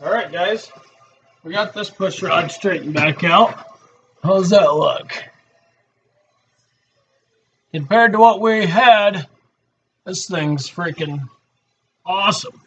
Alright guys, we got this push rod straightened back out. How's that look? Compared to what we had, this thing's freaking awesome.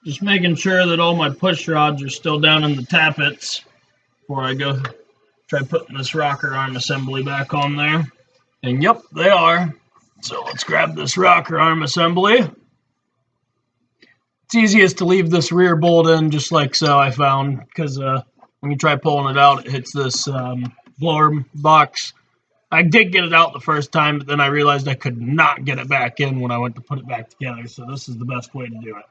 Just making sure that all my push rods are still down in the tappets before I go try putting this rocker arm assembly back on there. And yep, they are. So let's grab this rocker arm assembly. It's easiest to leave this rear bolt in just like so, I found, because when you try pulling it out, it hits this blower box. I did get it out the first time, but then I realized I could not get it back in when I went to put it back together. So this is the best way to do it.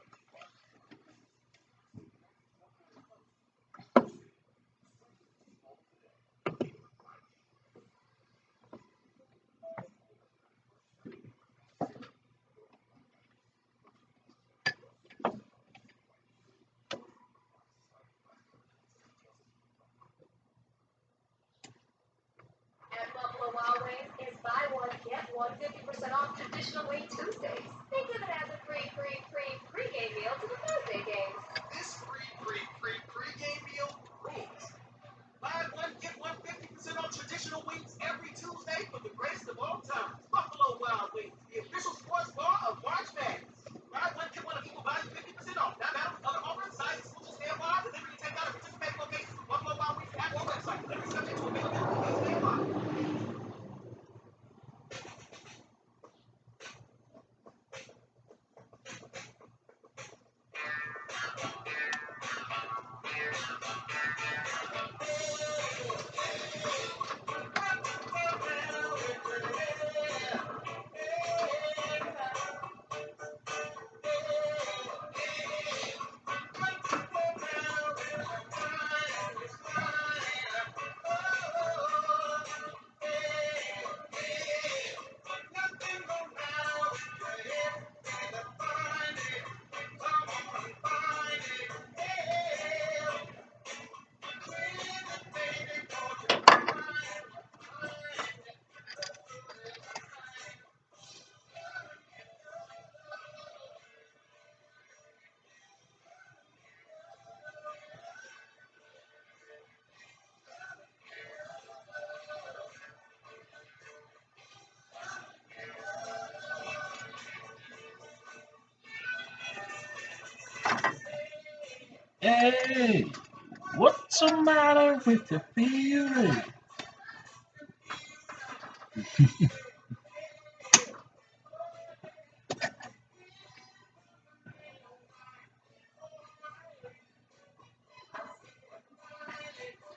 Buy one, get one, 50% off traditional weight Tuesdays. Think of it as a free pregame meal to the Thursday games. This pregame meal rules. Buy one, get one, 50% off traditional wings every Tuesday for the greatest of all time. Buffalo Wild Wings, the official sports bar of March Madness. Buy one, get one of equal value, 50% off. Now that other offers, size, exclusive stand bar, delivery take out of participating locations from Buffalo Wild Wings app or website. Delivery subject to availability, stand by. Hey, what's the matter with the feeling?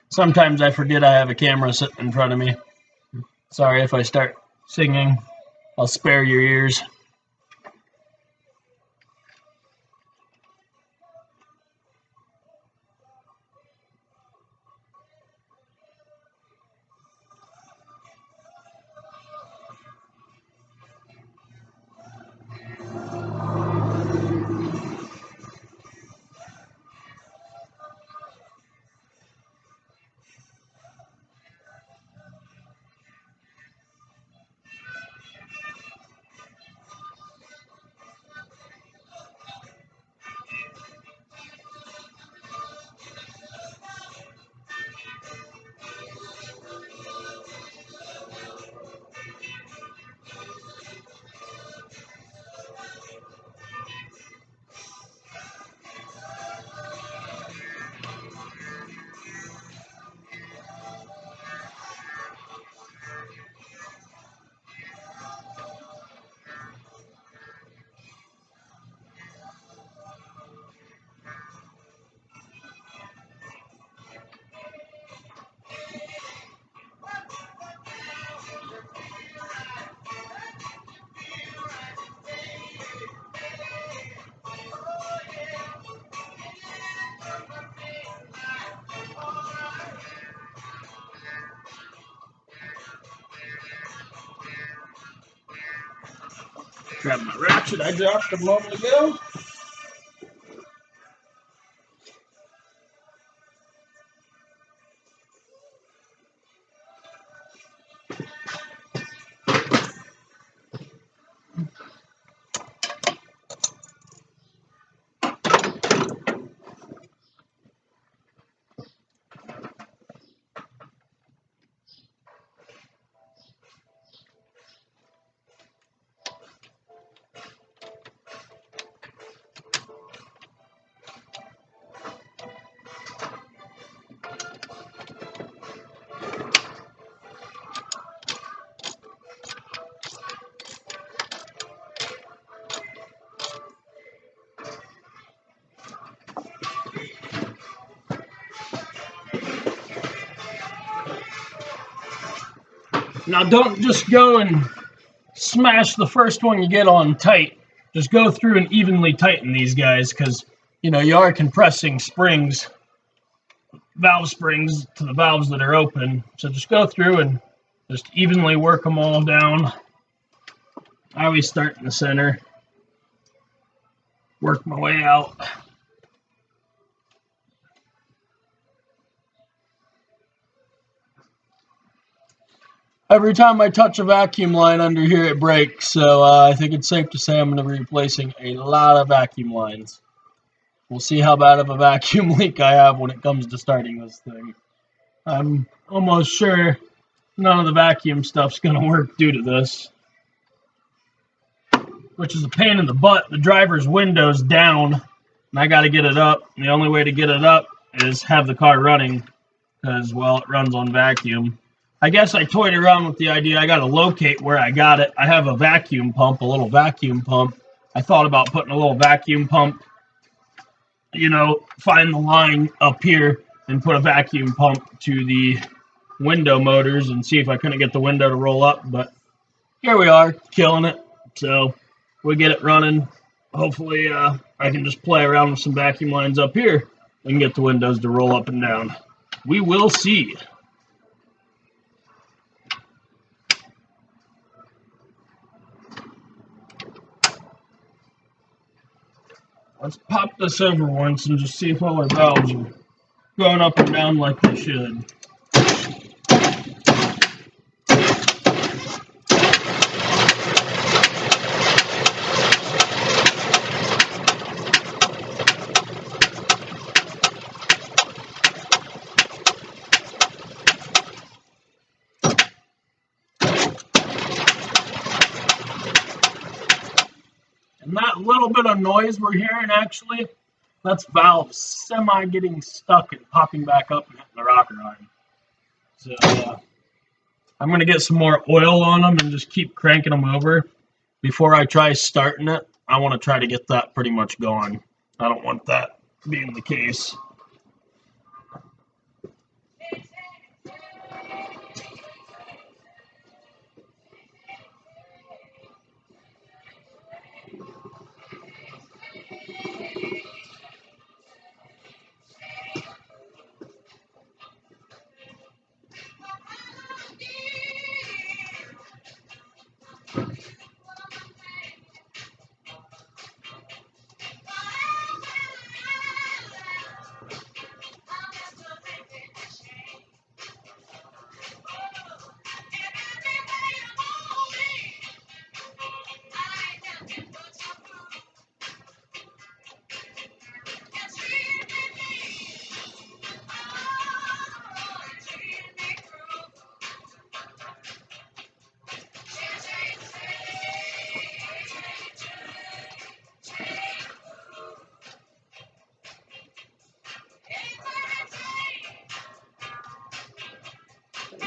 Sometimes I forget I have a camera sitting in front of me. Sorry if I start singing. I'll spare your ears. Grab my ratchet I dropped a moment ago. Now don't just go and smash the first one you get on tight. Just go through and evenly tighten these guys because, you know, you are compressing springs, valve springs to the valves that are open. So just go through and just evenly work them all down. I always start in the center, work my way out. Every time I touch a vacuum line under here, it breaks. So I think it's safe to say I'm going to be replacing a lot of vacuum lines. We'll see how bad of a vacuum leak I have when it comes to starting this thing. I'm almost sure none of the vacuum stuff's going to work due to this, which is a pain in the butt. The driver's window's down, and I got to get it up. And the only way to get it up is have the car running because, well, it runs on vacuum. I guess I toyed around with the idea I got to locate where I got it. I have a vacuum pump, a little vacuum pump. I thought about putting a little vacuum pump, you know, find the line up here and put a vacuum pump to the window motors and see if I couldn't get the window to roll up. But here we are, killing it. So we get it running. Hopefully I can just play around with some vacuum lines up here and get the windows to roll up and down. We will see. Let's pop this over once and just see if all our valves are going up and down like they should. And that little bit of noise we're hearing, actually, that's valves semi getting stuck and popping back up and hitting the rocker iron. So I'm going to get some more oil on them and just keep cranking them over. Before I try starting it, I want to try to get that pretty much going. I don't want that being the case.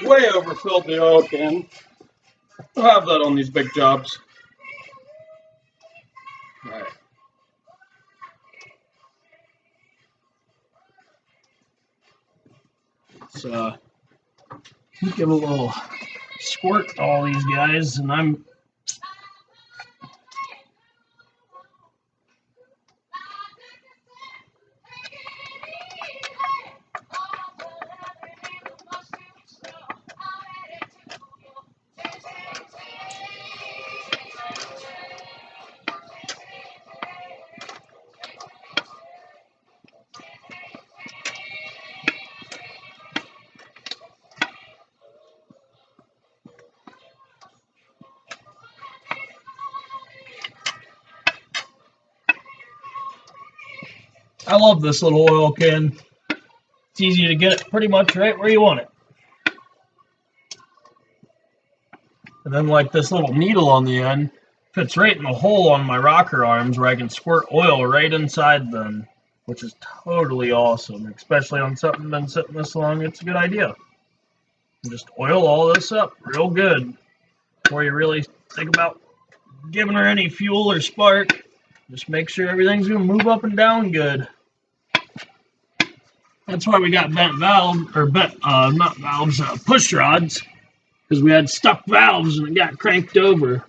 Way overfilled the oil can. We'll have that on these big jobs. All right. So give a little squirt to all these guys, and I'm I love this little oil can. It's easy to get it pretty much right where you want it. And then like this little needle on the end fits right in the hole on my rocker arms where I can squirt oil right inside them, which is totally awesome, especially on something been sitting this long. It's a good idea. And just oil all this up real good before you really think about giving her any fuel or spark. Just make sure everything's going to move up and down good. That's why we got bent valve, or not valves, push rods, because we had stuck valves and it got cranked over.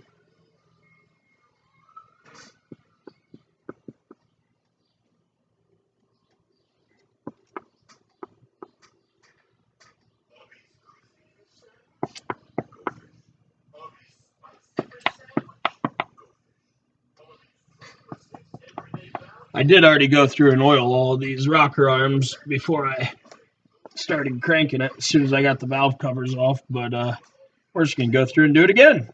I did already go through and oil all of these rocker arms before I started cranking it as soon as I got the valve covers off, but we're just going to go through and do it again.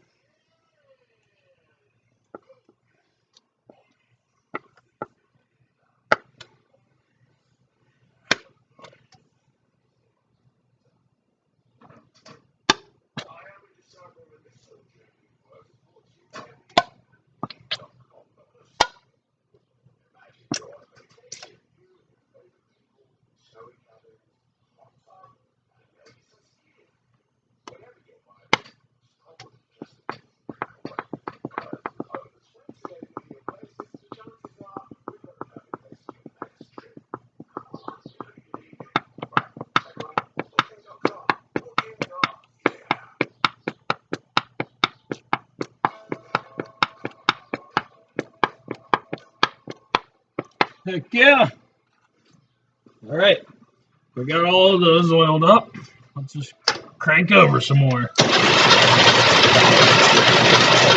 Heck yeah. All right. We got all of those oiled up. Let's just crank over some more.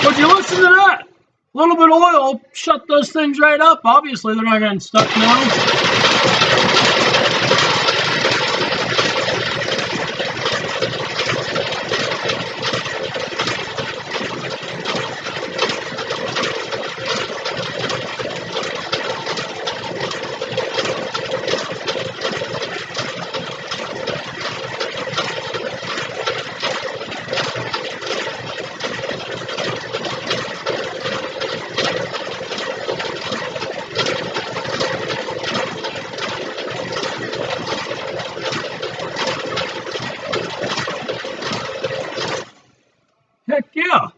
Would you listen to that? A little bit of oil, shut those things right up. Obviously, they're not getting stuck now. Heck yeah.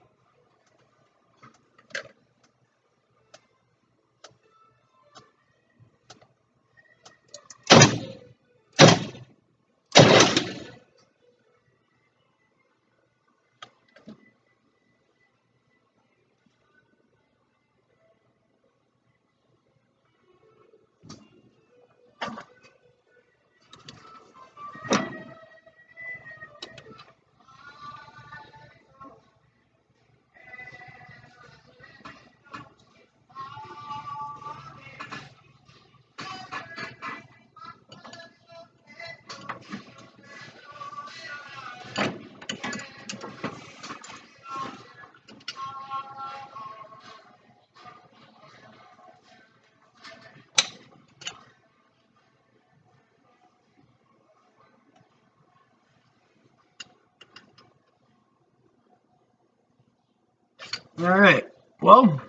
All right. Well,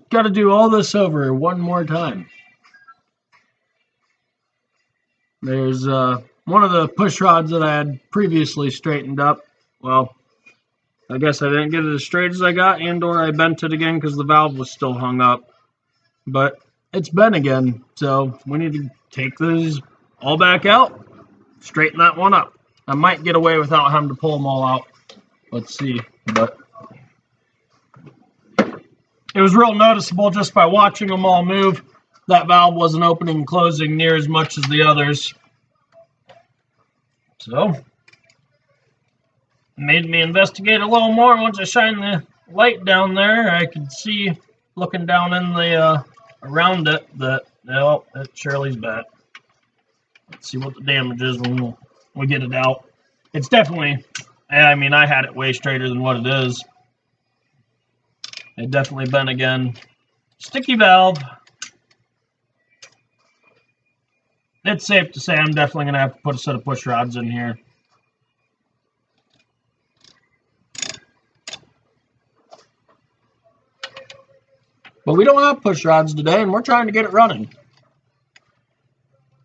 got to do all this over one more time. There's one of the push rods that I had previously straightened up. Well, I guess I didn't get it as straight as I got, and or I bent it again because the valve was still hung up. But it's bent again, so we need to take those all back out, straighten that one up. I might get away without having to pull them all out. Let's see, but it was real noticeable just by watching them all move. That valve wasn't opening and closing near as much as the others. So, it made me investigate a little more. Once I shined the light down there, I could see, looking down in the around it, that, no, it surely's bad. Let's see what the damage is when we get it out. It's definitely, I mean, I had it way straighter than what it is. It definitely bent again. Sticky valve. it's safe to say I'm definitely going to have to put a set of push rods in here. But we don't have push rods today, and we're trying to get it running.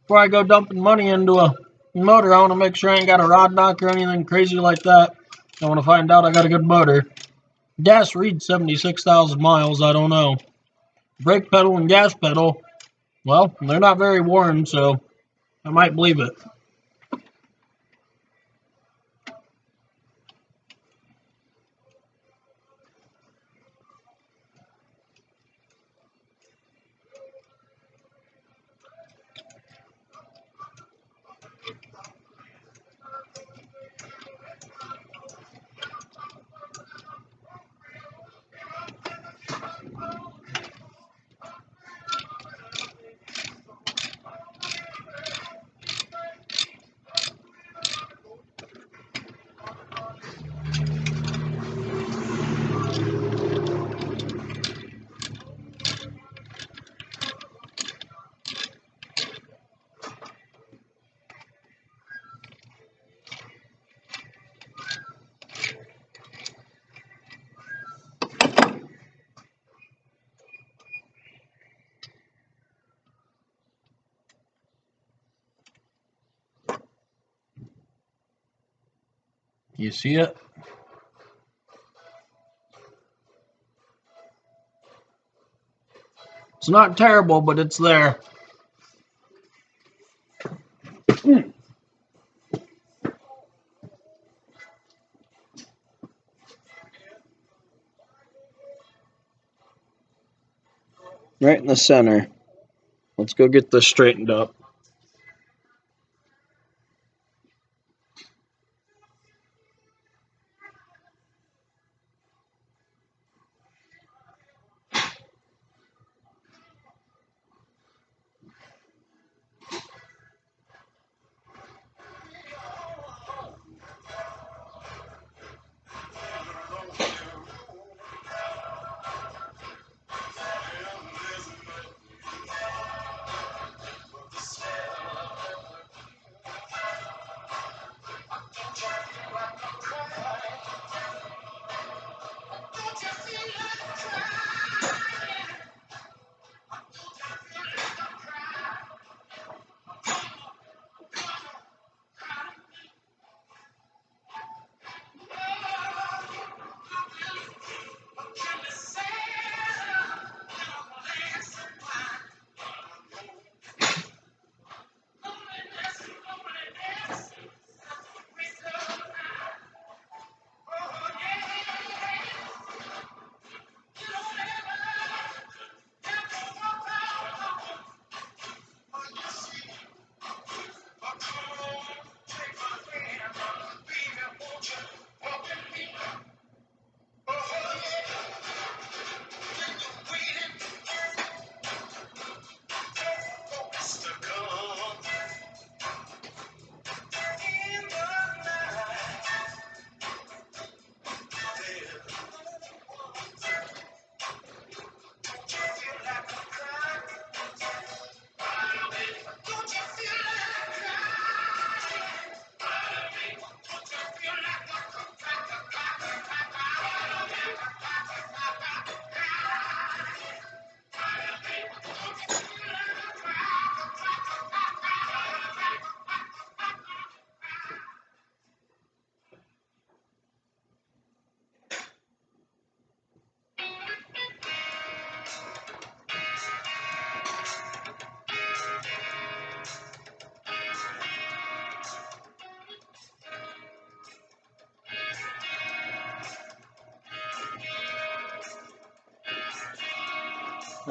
Before I go dumping money into a motor, I want to make sure I ain't got a rod knock or anything crazy like that. I want to find out I got a good motor. Gas reads 76,000 miles, I don't know. Brake pedal and gas pedal, well, they're not very worn, so I might believe it. You see it? It's not terrible, but it's there. Right in the center. Let's go get this straightened up.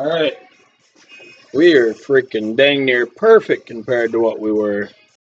All right. We are freaking dang near perfect compared to what we were.